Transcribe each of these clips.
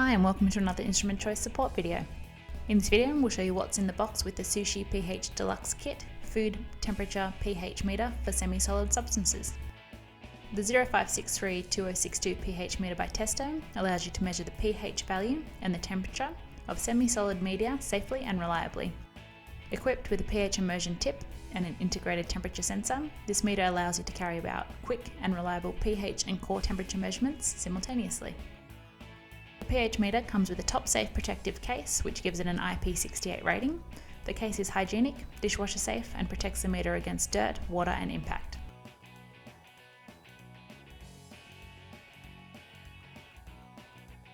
Hi and welcome to another instrument choice support video. In this video we'll show you what's in the box with the Sushi-pH-Deluxe-Kit food temperature pH meter for semi-solid substances. The 0563-2062 pH meter by Testo allows you to measure the pH value and the temperature of semi-solid media safely and reliably. Equipped with a pH immersion tip and an integrated temperature sensor, this meter allows you to carry out quick and reliable pH and core temperature measurements simultaneously. The pH meter comes with a top-safe protective case which gives it an IP68 rating. The case is hygienic, dishwasher safe and protects the meter against dirt, water and impact.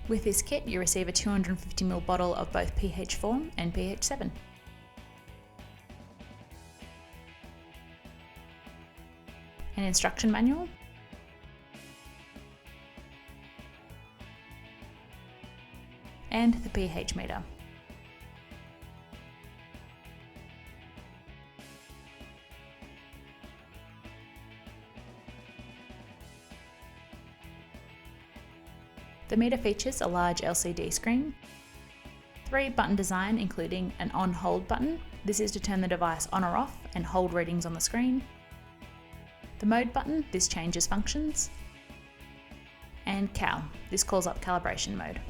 With this kit you receive a 250ml bottle of both pH 4 and pH 7. An instruction manual, and the pH meter. The meter features a large LCD screen, 3-button design including an on-hold button. This is to turn the device on or off and hold readings on the screen. The mode button, this changes functions. And cal, this calls up calibration mode.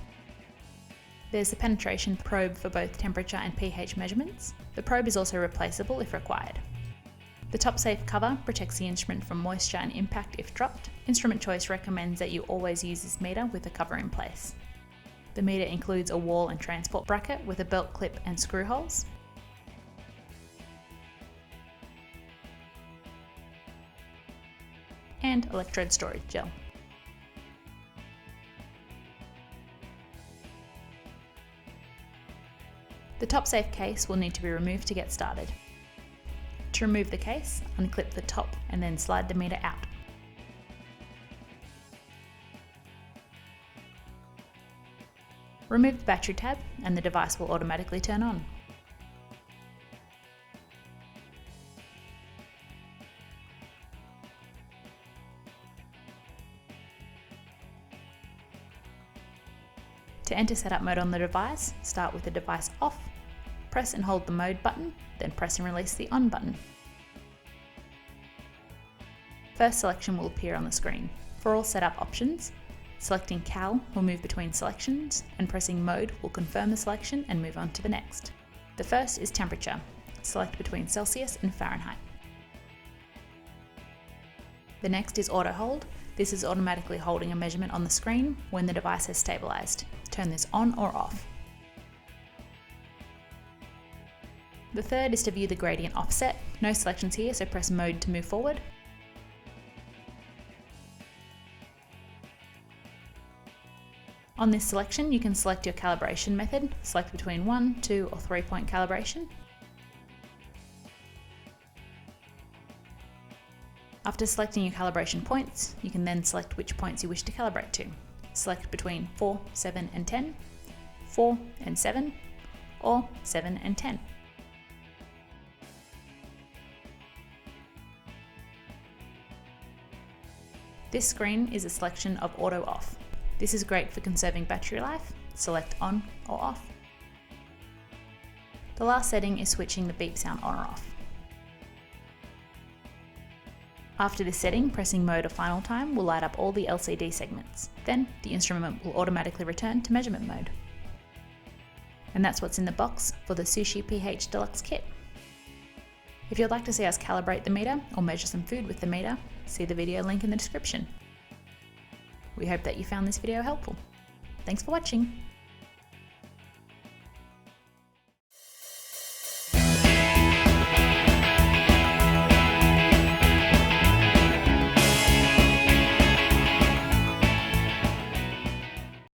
There's the penetration probe for both temperature and pH measurements. The probe is also replaceable if required. The top safe cover protects the instrument from moisture and impact if dropped. Instrument Choice recommends that you always use this meter with the cover in place. The meter includes a wall and transport bracket with a belt clip and screw holes. And electrode storage gel. The top safe case will need to be removed to get started. To remove the case, unclip the top and then slide the meter out. Remove the battery tab and the device will automatically turn on. To enter setup mode on the device, start with the device off, press and hold the mode button, then press and release the on button. First selection will appear on the screen. For all setup options, selecting cal will move between selections and pressing mode will confirm the selection and move on to the next. The first is temperature. Select between Celsius and Fahrenheit. The next is auto hold. This is automatically holding a measurement on the screen when the device has stabilized. Turn this on or off. The third is to view the gradient offset. No selections here, so press mode to move forward. On this selection, you can select your calibration method. Select between 1, 2 or 3-point calibration. After selecting your calibration points, you can then select which points you wish to calibrate to. Select between 4, 7 and 10, 4 and 7, or 7 and 10. This screen is a selection of auto off. This is great for conserving battery life. Select on or off. The last setting is switching the beep sound on or off. After this setting, pressing mode a final time will light up all the LCD segments. Then, the instrument will automatically return to measurement mode. And that's what's in the box for the Sushi-pH-Deluxe-Kit. If you'd like to see us calibrate the meter or measure some food with the meter, see the video link in the description. We hope that you found this video helpful. Thanks for watching.